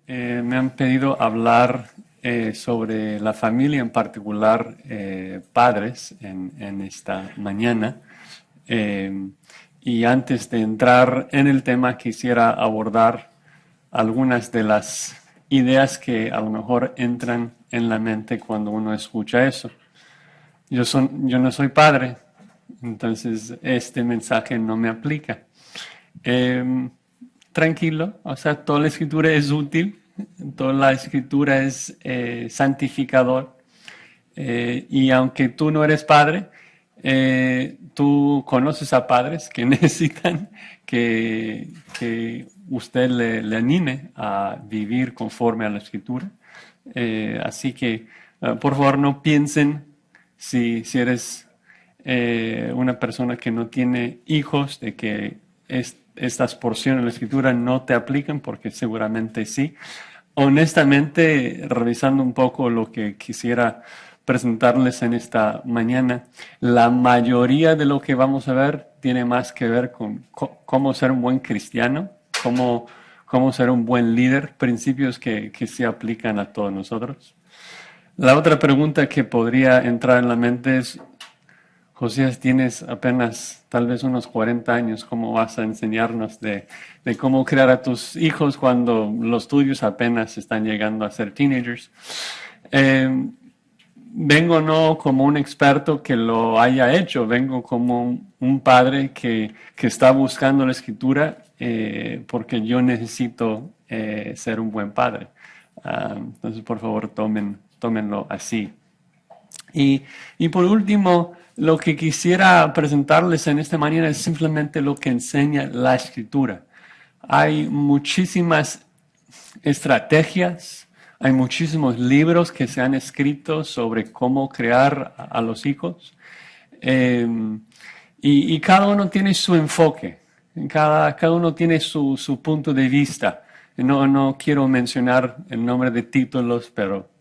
Me han pedido hablar sobre la familia, en particular padres, en esta mañana. Eh, y antes de entrar en el tema, quisiera abordar algunas de las ideas que a lo mejor entran en la mente cuando uno escucha eso. Yo no soy padre, entonces este mensaje no me aplica. Eh, Tranquilo, o sea, toda la escritura es útil, toda la escritura es santificador. Y aunque tú no eres padre, tú conoces a padres que necesitan que usted le anime a vivir conforme a la escritura. Así que, por favor, no piensen si eres una persona que no tiene hijos, de que estas porciones de la escritura no te aplican, porque seguramente sí. Honestamente, revisando un poco lo que quisiera presentarles en esta mañana, la mayoría de lo que vamos a ver tiene más que ver con cómo ser un buen cristiano, cómo ser un buen líder, principios que se aplican a todos nosotros. La otra pregunta que podría entrar en la mente es, Josías, tienes apenas tal vez unos 40 años, ¿cómo vas a enseñarnos de cómo crear a tus hijos cuando los tuyos apenas están llegando a ser teenagers? Vengo no como un experto que lo haya hecho, vengo como un padre que está buscando la escritura porque yo necesito ser un buen padre. Entonces, por favor, tómenlo así. Y por último, lo que quisiera presentarles en esta mañana es simplemente lo que enseña la escritura. Hay muchísimas estrategias, hay muchísimos libros que se han escrito sobre cómo crear a los hijos. Eh, y cada uno tiene su enfoque, cada uno tiene su punto de vista. No quiero mencionar el nombre de títulos, pero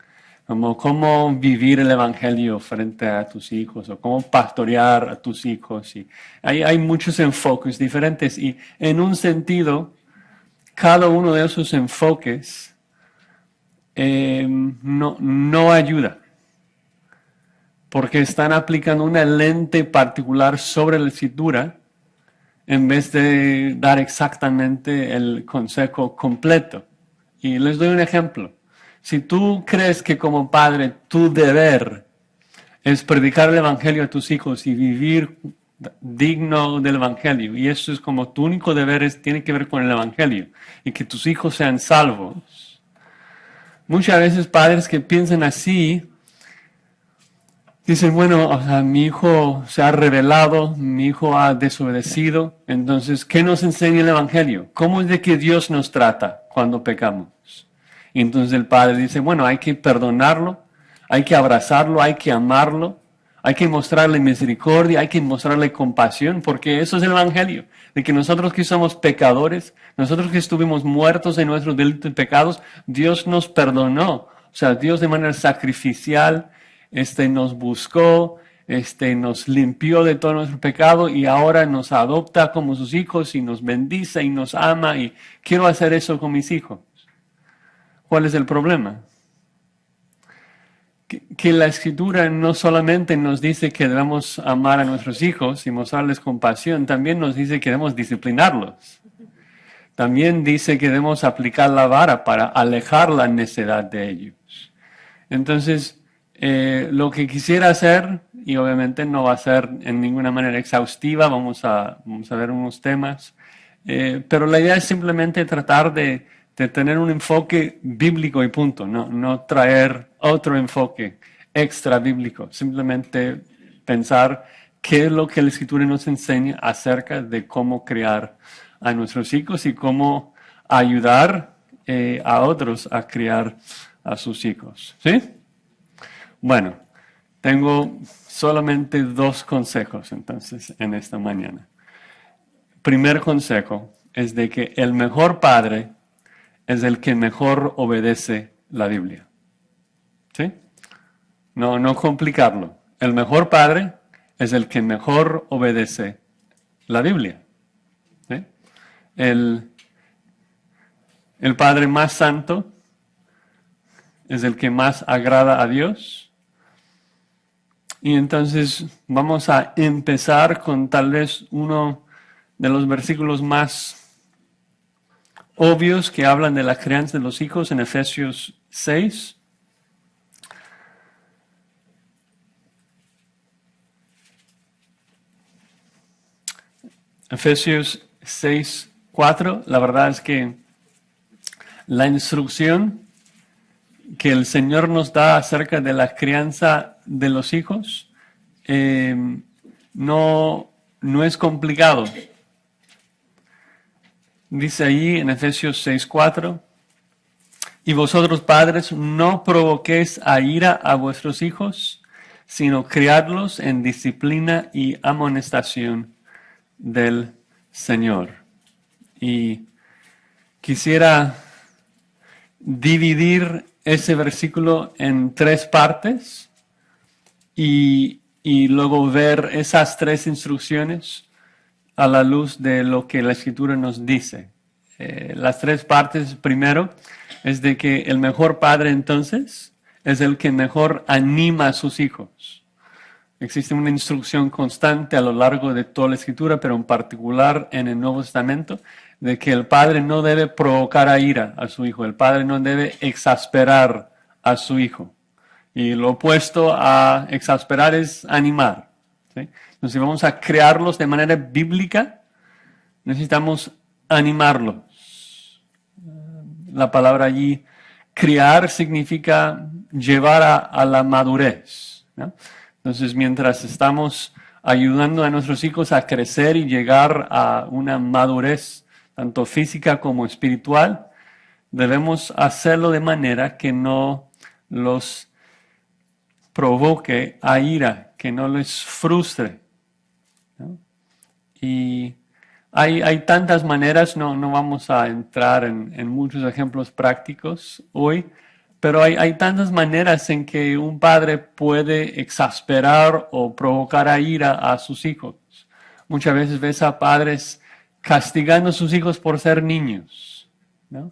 como cómo vivir el evangelio frente a tus hijos o cómo pastorear a tus hijos. Y hay muchos enfoques diferentes y en un sentido, cada uno de esos enfoques no ayuda porque están aplicando una lente particular sobre la escritura en vez de dar exactamente el consejo completo. Y les doy un ejemplo. Si tú crees que como padre tu deber es predicar el evangelio a tus hijos y vivir digno del evangelio, y eso es como tu único deber tiene que ver con el evangelio y que tus hijos sean salvos. Muchas veces padres que piensan así dicen, bueno, o sea, mi hijo se ha rebelado, mi hijo ha desobedecido, entonces, ¿qué nos enseña el evangelio? ¿Cómo es de que Dios nos trata cuando pecamos? Y entonces el padre dice, bueno, hay que perdonarlo, hay que abrazarlo, hay que amarlo, hay que mostrarle misericordia, hay que mostrarle compasión, porque eso es el evangelio, de que nosotros que somos pecadores, nosotros que estuvimos muertos en nuestros delitos y pecados, Dios nos perdonó. O sea, Dios de manera sacrificial nos buscó, nos limpió de todo nuestro pecado y ahora nos adopta como sus hijos y nos bendice y nos ama y quiero hacer eso con mis hijos. ¿Cuál es el problema? Que la escritura no solamente nos dice que debemos amar a nuestros hijos y mostrarles compasión, también nos dice que debemos disciplinarlos. También dice que debemos aplicar la vara para alejar la necedad de ellos. Entonces, lo que quisiera hacer, y obviamente no va a ser en ninguna manera exhaustiva, vamos a ver unos temas, pero la idea es simplemente tratar de tener un enfoque bíblico y punto, no traer otro enfoque extra bíblico, simplemente pensar qué es lo que la escritura nos enseña acerca de cómo criar a nuestros hijos y cómo ayudar a otros a criar a sus hijos. ¿Sí? Bueno, tengo solamente 2 consejos entonces en esta mañana. Primer consejo es de que el mejor padre es el que mejor obedece la Biblia. ¿Sí? No complicarlo. El mejor padre es el que mejor obedece la Biblia. ¿Sí? El padre más santo es el que más agrada a Dios. Y entonces vamos a empezar con tal vez uno de los versículos más obvios que hablan de la crianza de los hijos en Efesios 6. Efesios 6, 4, la verdad es que la instrucción que el Señor nos da acerca de la crianza de los hijos no es complicado. Dice ahí en Efesios 6, 4, y vosotros padres no provoquéis a ira a vuestros hijos, sino criadlos en disciplina y amonestación del Señor. Y quisiera dividir ese versículo en 3 partes y luego ver esas 3 instrucciones a la luz de lo que la Escritura nos dice. Las 3 partes, primero, es de que el mejor padre entonces es el que mejor anima a sus hijos. Existe una instrucción constante a lo largo de toda la Escritura, pero en particular en el Nuevo Testamento, de que el padre no debe provocar a ira a su hijo, el padre no debe exasperar a su hijo. Y lo opuesto a exasperar es animar, ¿sí? Entonces, si vamos a crearlos de manera bíblica, necesitamos animarlos. La palabra allí, criar, significa llevar a la madurez, ¿no? Entonces, mientras estamos ayudando a nuestros hijos a crecer y llegar a una madurez, tanto física como espiritual, debemos hacerlo de manera que no los provoque a ira, que no les frustre, ¿no? Y hay tantas maneras, no vamos a entrar en muchos ejemplos prácticos hoy, pero hay tantas maneras en que un padre puede exasperar o provocar a ira a sus hijos. Muchas veces ves a padres castigando a sus hijos por ser niños, ¿no?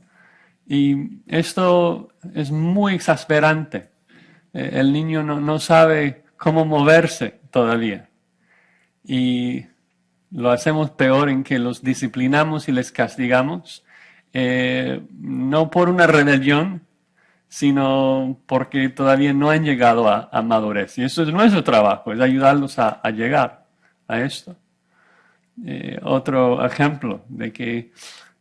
Y esto es muy exasperante. El niño no sabe cómo moverse todavía. Y lo hacemos peor en que los disciplinamos y les castigamos, no por una rebelión, sino porque todavía no han llegado a madurez. Y eso es nuestro trabajo, es ayudarlos a llegar a esto. Otro ejemplo de que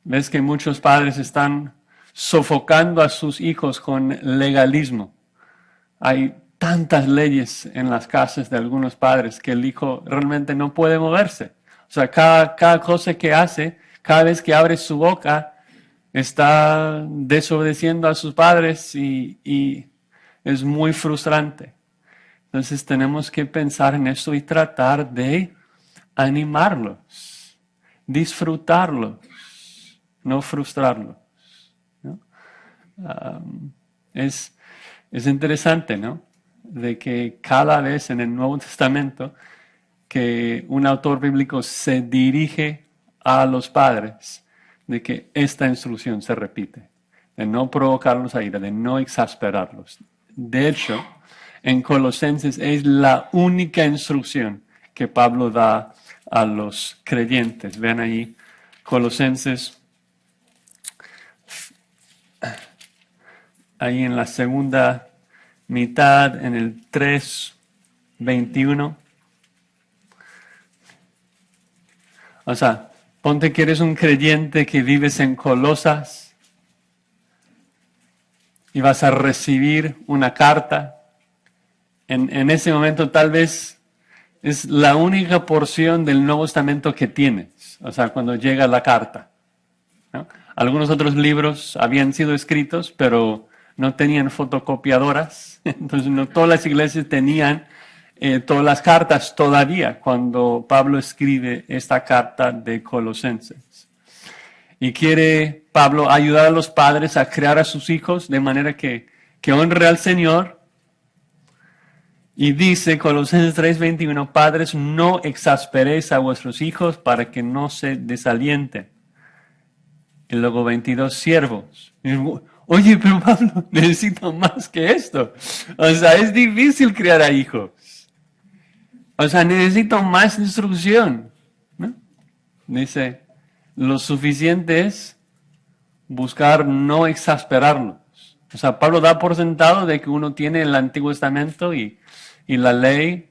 ves que muchos padres están sofocando a sus hijos con legalismo. Hay tantas leyes en las casas de algunos padres que el hijo realmente no puede moverse. O sea, cada cosa que hace, cada vez que abre su boca, está desobedeciendo a sus padres y es muy frustrante. Entonces tenemos que pensar en eso y tratar de animarlos, disfrutarlos, no frustrarlos, ¿no? Es interesante, ¿no? De que cada vez en el Nuevo Testamento que un autor bíblico se dirige a los padres, de que esta instrucción se repite, de no provocarlos a ira, de no exasperarlos. De hecho, en Colosenses es la única instrucción que Pablo da a los creyentes. Vean ahí, Colosenses, ahí en la segunda mitad, en el 3:21. O sea, ponte que eres un creyente que vives en Colosas y vas a recibir una carta. En ese momento tal vez es la única porción del Nuevo Testamento que tienes. O sea, cuando llega la carta, ¿no? Algunos otros libros habían sido escritos, pero no tenían fotocopiadoras. Entonces no todas las iglesias tenían todas las cartas todavía cuando Pablo escribe esta carta de Colosenses. Y quiere Pablo ayudar a los padres a criar a sus hijos de manera que honre al Señor. Y dice Colosenses 3:21, padres, no exasperéis a vuestros hijos para que no se desalienten. Y luego 22, siervos. Oye, pero Pablo, necesito más que esto. O sea, es difícil criar a hijos. O sea, necesito más instrucción, ¿no? Dice, lo suficiente es buscar no exasperarlos. O sea, Pablo da por sentado de que uno tiene el Antiguo Testamento y la ley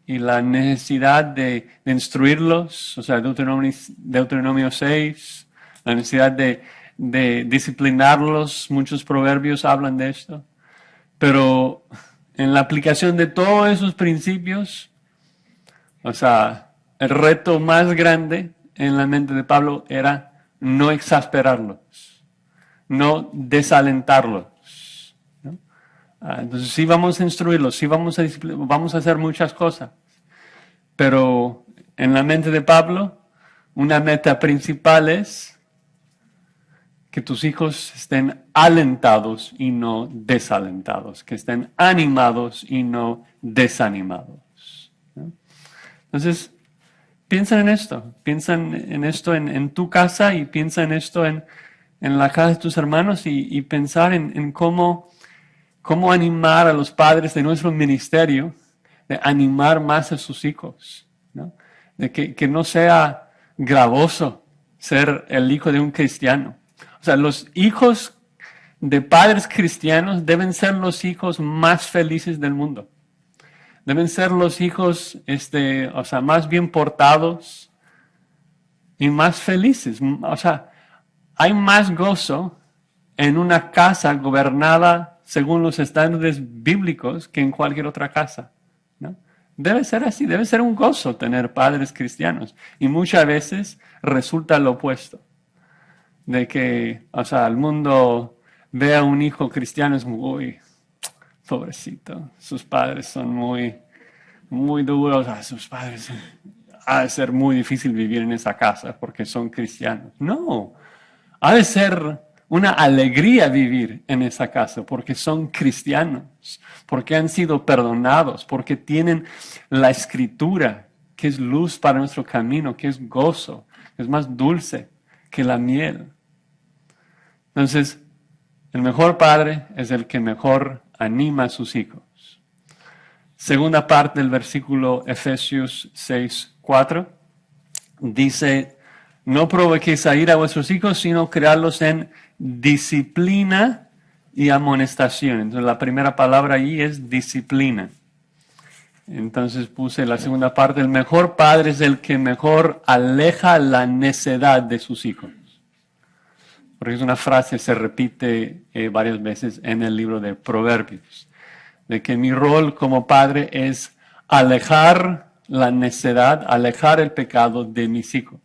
y la necesidad de instruirlos. O sea, Deuteronomio 6, la necesidad de disciplinarlos. Muchos proverbios hablan de esto. Pero en la aplicación de todos esos principios, o sea, el reto más grande en la mente de Pablo era no exasperarlos, no desalentarlos, ¿no? Entonces sí vamos a instruirlos, sí vamos a hacer muchas cosas, pero en la mente de Pablo una meta principal es que tus hijos estén alentados y no desalentados, que estén animados y no desanimados, ¿no? Entonces, piensa en esto en tu casa y piensa en esto en la casa de tus hermanos y pensar en cómo animar a los padres de nuestro ministerio, de animar más a sus hijos, ¿no? De que no sea gravoso ser el hijo de un cristiano. O sea, los hijos de padres cristianos deben ser los hijos más felices del mundo. Deben ser los hijos, o sea, más bien portados y más felices. O sea, hay más gozo en una casa gobernada según los estándares bíblicos que en cualquier otra casa, ¿no? Debe ser así, debe ser un gozo tener padres cristianos. Y muchas veces resulta lo opuesto. De que, o sea, el mundo ve a un hijo cristiano es muy pobrecito, sus padres son muy duros, sus padres, ha de ser muy difícil vivir en esa casa porque son cristianos. No, ha de ser una alegría vivir en esa casa porque son cristianos, porque han sido perdonados, porque tienen la escritura, que es luz para nuestro camino, que es gozo, que es más dulce que la miel. Entonces, el mejor padre es el que mejor anima a sus hijos. Segunda parte del versículo Efesios 6:4 dice, no provoquéis a ira a vuestros hijos, sino criarlos en disciplina y amonestación. Entonces la primera palabra ahí es disciplina. Entonces puse la segunda parte, el mejor padre es el que mejor aleja la necedad de sus hijos. Porque es una frase que se repite varias veces en el libro de Proverbios. De que mi rol como padre es alejar la necedad, alejar el pecado de mis hijos.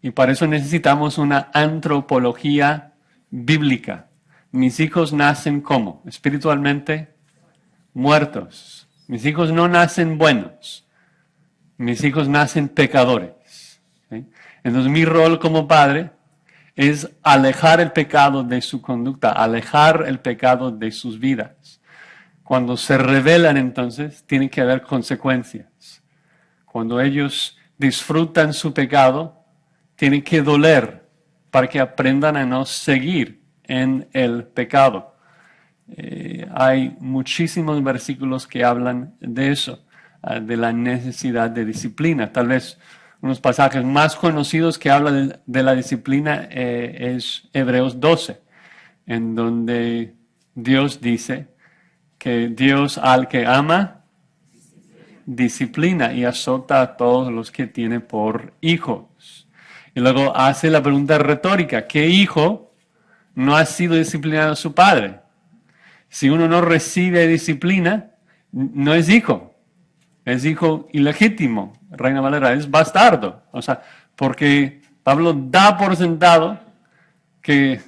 Y para eso necesitamos una antropología bíblica. Mis hijos nacen ¿cómo? Espiritualmente muertos. Mis hijos no nacen buenos. Mis hijos nacen pecadores, ¿sí? Entonces mi rol como padre es alejar el pecado de su conducta, alejar el pecado de sus vidas. Cuando se rebelan, entonces, tiene que haber consecuencias. Cuando ellos disfrutan su pecado, tiene que doler para que aprendan a no seguir en el pecado. Hay muchísimos versículos que hablan de eso, de la necesidad de disciplina. Tal vez unos pasajes más conocidos que hablan de la disciplina es Hebreos 12, en donde Dios dice que Dios al que ama, disciplina y azota a todos los que tiene por hijos. Y luego hace la pregunta retórica, ¿qué hijo no ha sido disciplinado a su padre? Si uno no recibe disciplina, no es hijo ilegítimo. Reina Valera, es bastardo. O sea, porque Pablo da por sentado que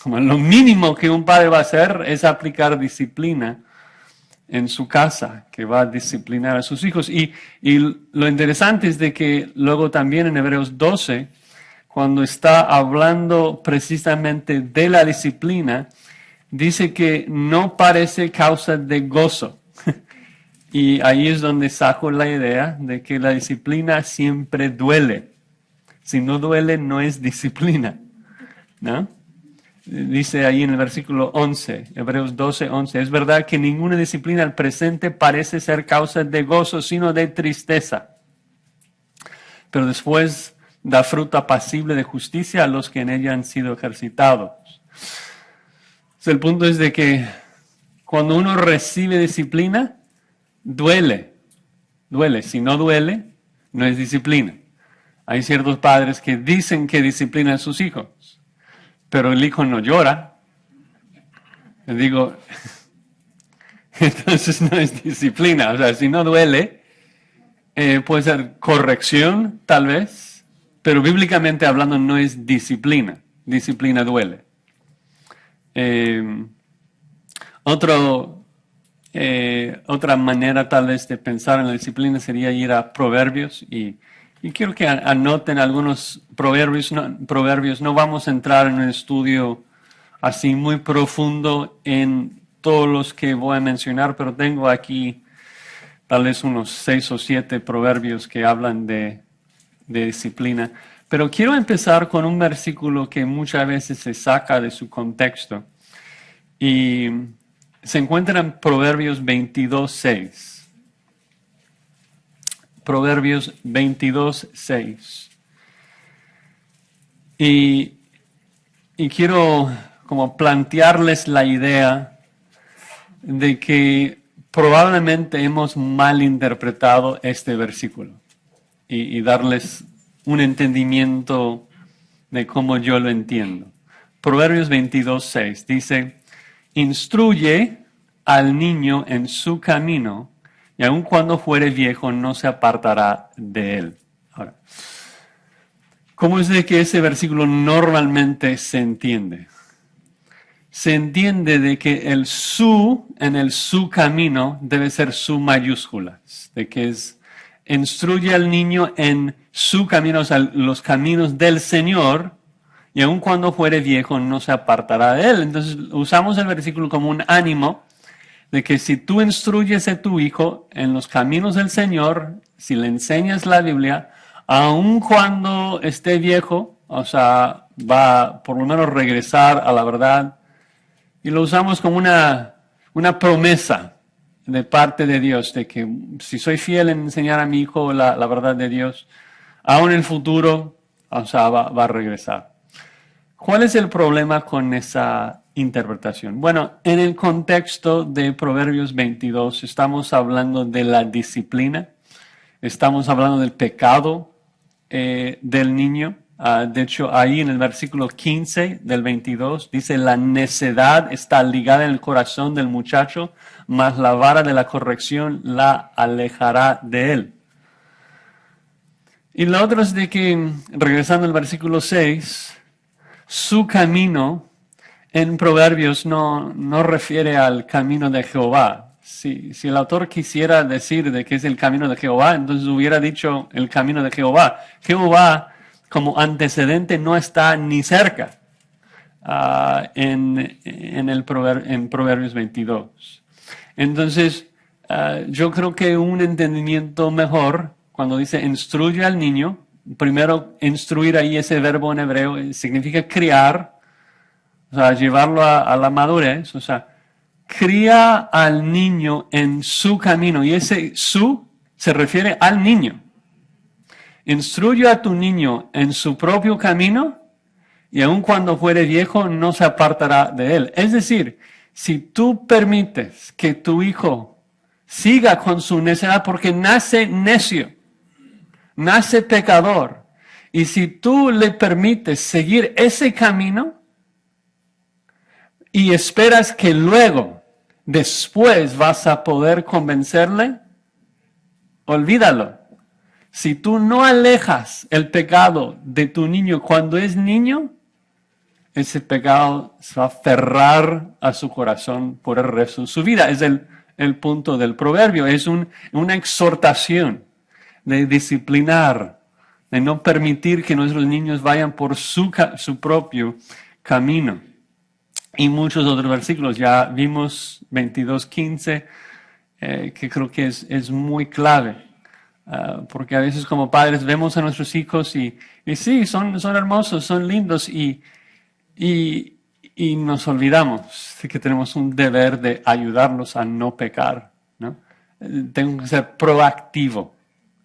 como lo mínimo que un padre va a hacer es aplicar disciplina en su casa, que va a disciplinar a sus hijos. Y lo interesante es de que luego también en Hebreos 12, cuando está hablando precisamente de la disciplina, dice que no parece causa de gozo. Y ahí es donde saco la idea de que la disciplina siempre duele. Si no duele, no es disciplina, ¿no? Dice ahí en el versículo 11, Hebreos 12:11, es verdad que ninguna disciplina al presente parece ser causa de gozo, sino de tristeza. Pero después da fruto apacible de justicia a los que en ella han sido ejercitados. Entonces, el punto es de que cuando uno recibe disciplina, duele. Si no duele, no es disciplina. Hay ciertos padres que dicen que disciplinan a sus hijos, pero el hijo no llora. Les digo, entonces no es disciplina. O sea, si no duele, puede ser corrección, tal vez, pero bíblicamente hablando no es disciplina. Disciplina duele. Otra manera tal vez de pensar en la disciplina sería ir a Proverbios y quiero que anoten algunos proverbios. No vamos a entrar en un estudio así muy profundo en todos los que voy a mencionar, pero tengo aquí tal vez unos 6 o 7 proverbios que hablan de disciplina. Pero quiero empezar con un versículo que muchas veces se saca de su contexto y se encuentra en Proverbios 22:6. Proverbios 22:6. Y quiero como plantearles la idea de que probablemente hemos malinterpretado este versículo y darles un entendimiento de cómo yo lo entiendo. Proverbios 22:6 dice, instruye al niño en su camino y aun cuando fuere viejo no se apartará de él. Ahora, ¿cómo es de que ese versículo normalmente se entiende? Se entiende de que el su en el su camino debe ser su mayúsculas, de que es instruye al niño en su camino, o sea, los caminos del Señor, y aun cuando fuere viejo no se apartará de él. Entonces usamos el versículo como un ánimo de que si tú instruyes a tu hijo en los caminos del Señor, si le enseñas la Biblia, aun cuando esté viejo, o sea, va por lo menos regresar a la verdad. Y lo usamos como una promesa de parte de Dios, de que si soy fiel en enseñar a mi hijo la verdad de Dios, aún en el futuro, o sea, va a regresar. ¿Cuál es el problema con esa interpretación? Bueno, en el contexto de Proverbios 22 estamos hablando de la disciplina, estamos hablando del pecado del niño. De hecho, ahí en el versículo 15 del 22 dice, la necedad está ligada en el corazón del muchacho, mas la vara de la corrección la alejará de él. Y lo otro es de que, regresando al versículo 6, su camino en Proverbios no refiere al camino de Jehová. Si el autor quisiera decir de que es el camino de Jehová, entonces hubiera dicho el camino de Jehová. Jehová como antecedente no está ni cerca en Proverbios 22. Entonces, yo creo que un entendimiento mejor, cuando dice instruye al niño, primero instruir ahí ese verbo en hebreo significa criar, o sea, llevarlo a la madurez, o sea, cría al niño en su camino, y ese su se refiere al niño. Instruye a tu niño en su propio camino y aun cuando fuere viejo no se apartará de él. Es decir, si tú permites que tu hijo siga con su necedad porque nace necio, nace pecador, y si tú le permites seguir ese camino y esperas que luego, después vas a poder convencerle, olvídalo. Si tú no alejas el pecado de tu niño cuando es niño, ese pecado se va a aferrar a su corazón por el resto de su vida. Es el punto del proverbio. Es una exhortación de disciplinar, de no permitir que nuestros niños vayan por su propio camino. Y muchos otros versículos. Ya vimos 22:15, que creo que es muy clave. Porque a veces como padres vemos a nuestros hijos y sí, son hermosos, son lindos y y nos olvidamos de que tenemos un deber de ayudarlos a no pecar, ¿no? Tengo que ser proactivo,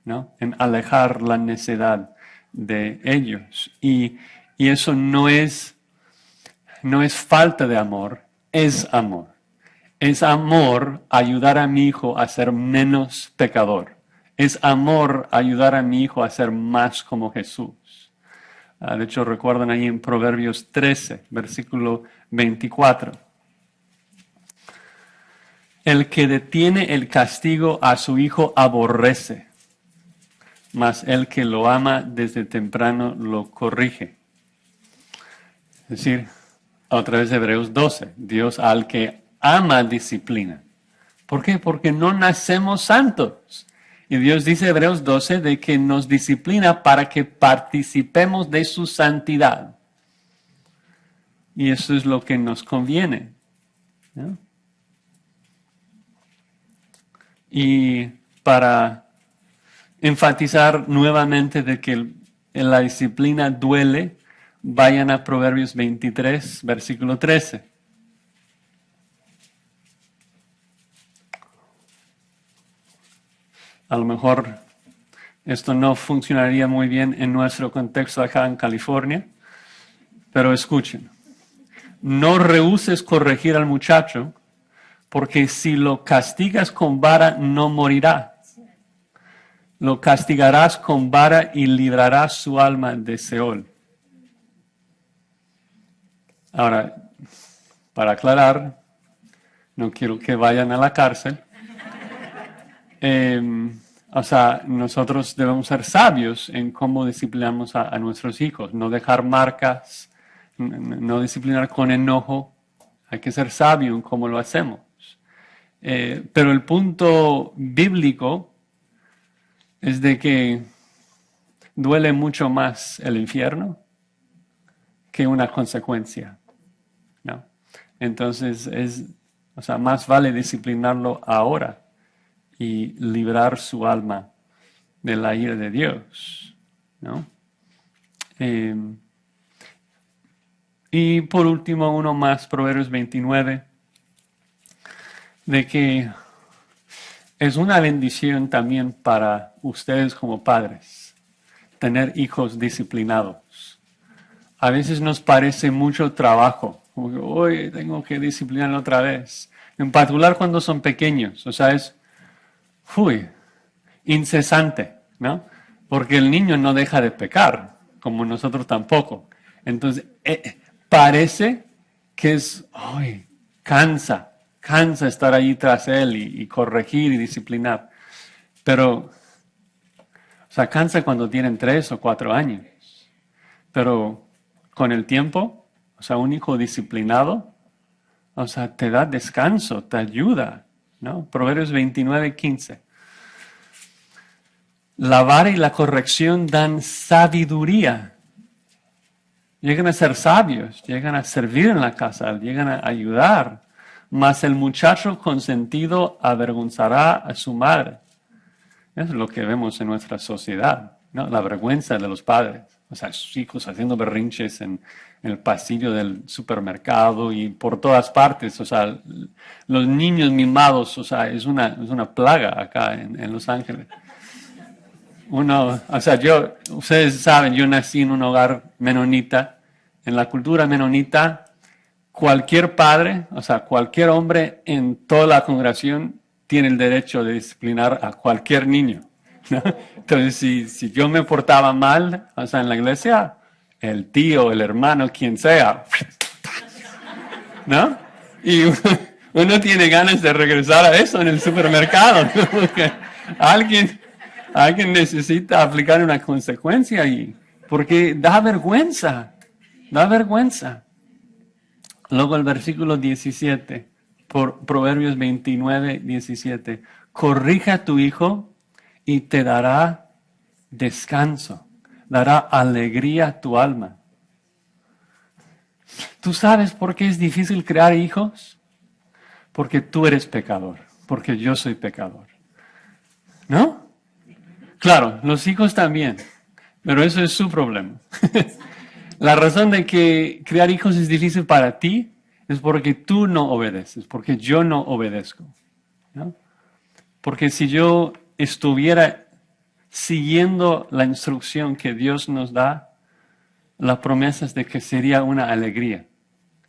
¿no? En alejar la necedad de ellos. Y eso no es falta de amor, es amor. Es amor ayudar a mi hijo a ser menos pecador. Es amor ayudar a mi hijo a ser más como Jesús. De hecho, recuerdan ahí en Proverbios 13, versículo 24. El que detiene el castigo a su hijo aborrece, mas el que lo ama desde temprano lo corrige. Es decir, a través de Hebreos 12, Dios al que ama disciplina. ¿Por qué? Porque no nacemos santos. Y Dios dice en Hebreos 12 de que nos disciplina para que participemos de su santidad. Y eso es lo que nos conviene, ¿no? Y para enfatizar nuevamente de que la disciplina duele, vayan a Proverbios 23, versículo 13. A lo mejor esto no funcionaría muy bien en nuestro contexto acá en California, pero escuchen. No rehuses corregir al muchacho, porque si lo castigas con vara no morirá. Lo castigarás con vara y librarás su alma de Seol. Ahora, para aclarar, no quiero que vayan a la cárcel. O sea, nosotros debemos ser sabios en cómo disciplinamos a nuestros hijos, no dejar marcas, no disciplinar con enojo. Hay que ser sabio en cómo lo hacemos. Pero el punto bíblico es de que duele mucho más el infierno que una consecuencia, ¿no? Entonces más vale disciplinarlo ahora y librar su alma de la ira de Dios, ¿no? Y por último, uno más, Proverbios 29, de que es una bendición también para ustedes como padres tener hijos disciplinados. A veces nos parece mucho trabajo, como que hoy tengo que disciplinarlo otra vez, en particular cuando son pequeños, o sea, es incesante, ¿no? Porque el niño no deja de pecar, como nosotros tampoco. Entonces, parece que cansa estar ahí tras él y corregir y disciplinar. Pero, o sea, cansa cuando tienen 3 o 4 años. Pero con el tiempo, o sea, un hijo disciplinado, o sea, te da descanso, te ayuda, ¿no? Proverbios 29, 15. La vara y la corrección dan sabiduría. Llegan a ser sabios, llegan a servir en la casa, llegan a ayudar. Mas el muchacho consentido avergonzará a su madre. Es lo que vemos en nuestra sociedad, ¿no? La vergüenza de los padres. O sea, sus hijos haciendo berrinches en el pasillo del supermercado y por todas partes. O sea, los niños mimados, o sea, es una plaga acá en Los Ángeles. Ustedes saben, yo nací en un hogar menonita. En la cultura menonita, cualquier padre, o sea, cualquier hombre en toda la congregación tiene el derecho de disciplinar a cualquier niño, ¿no? Entonces, si yo me portaba mal, o sea, en la iglesia, el tío, el hermano, quien sea, ¿no? Y uno tiene ganas de regresar a eso en el supermercado, ¿no? Porque alguien necesita aplicar una consecuencia ahí, porque da vergüenza. Da vergüenza. Luego el versículo 17, por Proverbios 29, 17. Corrige a tu hijo y te dará descanso, dará alegría a tu alma. ¿Tú sabes por qué es difícil crear hijos? Porque tú eres pecador, porque yo soy pecador. ¿No? Claro, los hijos también, pero eso es su problema. La razón de que criar hijos es difícil para ti es porque tú no obedeces, porque yo no obedezco, ¿no? Porque si yo estuviera siguiendo la instrucción que Dios nos da, la promesa es de que sería una alegría,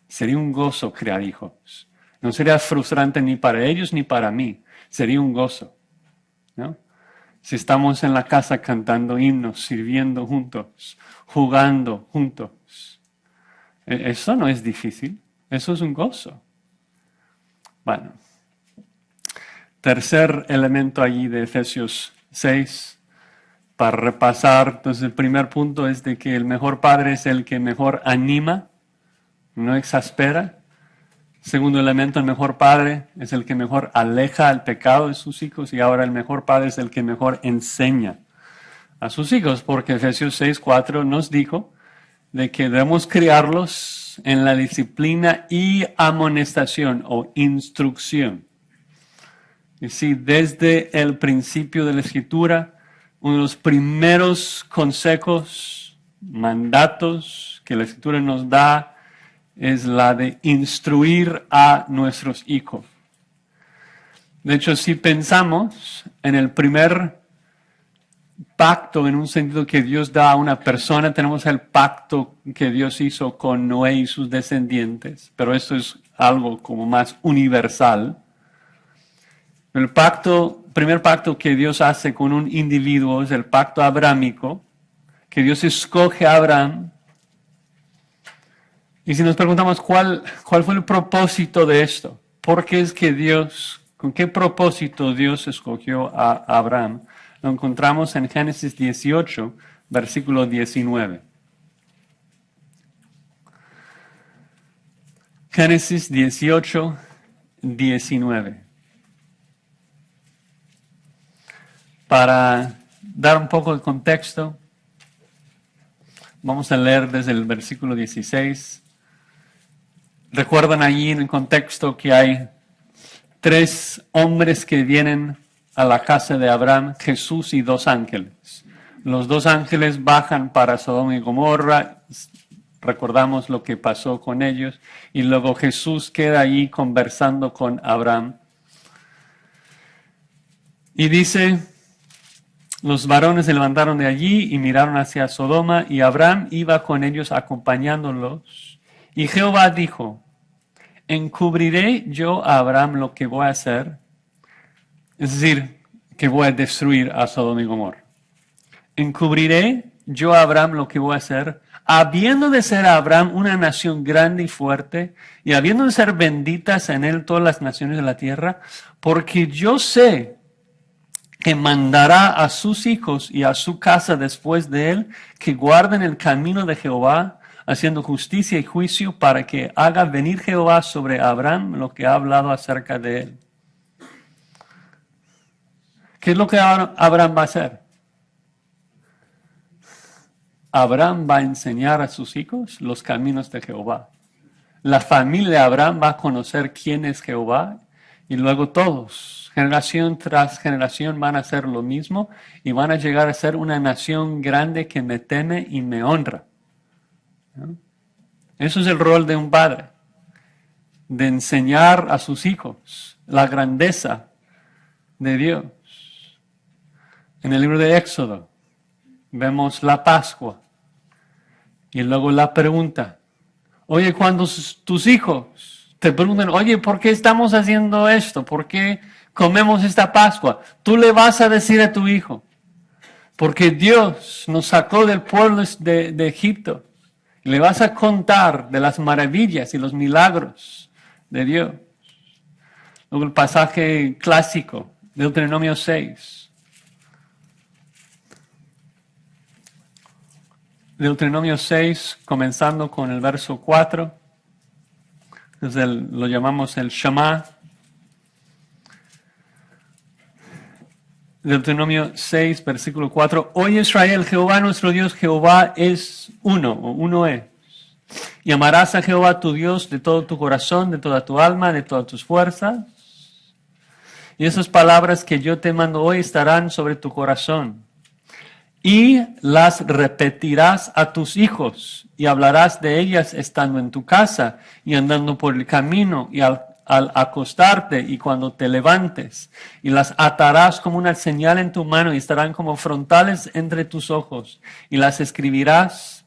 sería un gozo crear hijos. No sería frustrante ni para ellos ni para mí, sería un gozo, ¿no? Si estamos en la casa cantando himnos, sirviendo juntos, jugando juntos, eso no es difícil, eso es un gozo. Bueno, tercer elemento allí de Efesios 6, para repasar. Entonces el primer punto es de que el mejor padre es el que mejor anima, no exaspera. Segundo elemento, el mejor padre es el que mejor aleja el pecado de sus hijos, y ahora el mejor padre es el que mejor enseña a sus hijos, porque Efesios 6:4 nos dijo de que debemos criarlos en la disciplina y amonestación o instrucción. Y sí, desde el principio de la Escritura, uno de los primeros consejos, mandatos que la Escritura nos da es la de instruir a nuestros hijos. De hecho, si pensamos en el primer pacto, en un sentido que Dios da a una persona, tenemos el pacto que Dios hizo con Noé y sus descendientes, pero esto es algo como más universal. El primer pacto que Dios hace con un individuo es el pacto abrámico, que Dios escoge a Abraham. Y si nos preguntamos cuál fue el propósito de esto, ¿por qué es que con qué propósito Dios escogió a Abraham? Lo encontramos en Génesis 18, versículo 19. Génesis 18, 19. Para dar un poco de contexto, vamos a leer desde el versículo 16. Recuerdan allí en el contexto que hay 3 hombres que vienen a la casa de Abraham, Jesús y 2 ángeles. Los 2 ángeles bajan para Sodoma y Gomorra, recordamos lo que pasó con ellos, y luego Jesús queda allí conversando con Abraham. Y dice, los varones se levantaron de allí y miraron hacia Sodoma, y Abraham iba con ellos acompañándolos. Y Jehová dijo, ¿encubriré yo a Abraham lo que voy a hacer? Es decir, que voy a destruir a Sodoma y Gomorra. ¿Encubriré yo a Abraham lo que voy a hacer? Habiendo de ser Abraham una nación grande y fuerte, y habiendo de ser benditas en él todas las naciones de la tierra, porque yo sé que mandará a sus hijos y a su casa después de él, que guarden el camino de Jehová, haciendo justicia y juicio, para que haga venir Jehová sobre Abraham lo que ha hablado acerca de él. ¿Qué es lo que Abraham va a hacer? Abraham va a enseñar a sus hijos los caminos de Jehová. La familia de Abraham va a conocer quién es Jehová, y luego todos, generación tras generación, van a hacer lo mismo y van a llegar a ser una nación grande que me teme y me honra. ¿No? Eso es el rol de un padre, de enseñar a sus hijos la grandeza de Dios. En el libro de Éxodo vemos la Pascua y luego la pregunta. Oye, cuando tus hijos te preguntan, oye, ¿por qué estamos haciendo esto? ¿Por qué comemos esta Pascua? Tú le vas a decir a tu hijo, porque Dios nos sacó del pueblo de Egipto. Y le vas a contar de las maravillas y los milagros de Dios. Luego el pasaje clásico, Deuteronomio 6. Deuteronomio 6, comenzando con el verso 4. Lo llamamos el Shema. Deuteronomio 6, versículo 4. Oye Israel, Jehová nuestro Dios, Jehová es uno, o uno es. Y amarás a Jehová tu Dios de todo tu corazón, de toda tu alma, de todas tus fuerzas. Y esas palabras que yo te mando hoy estarán sobre tu corazón. y las repetirás a tus hijos y hablarás de ellas estando en tu casa y andando por el camino y al acostarte y cuando te levantes, y las atarás como una señal en tu mano y estarán como frontales entre tus ojos, y las escribirás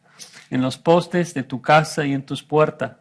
en los postes de tu casa y en tus puertas.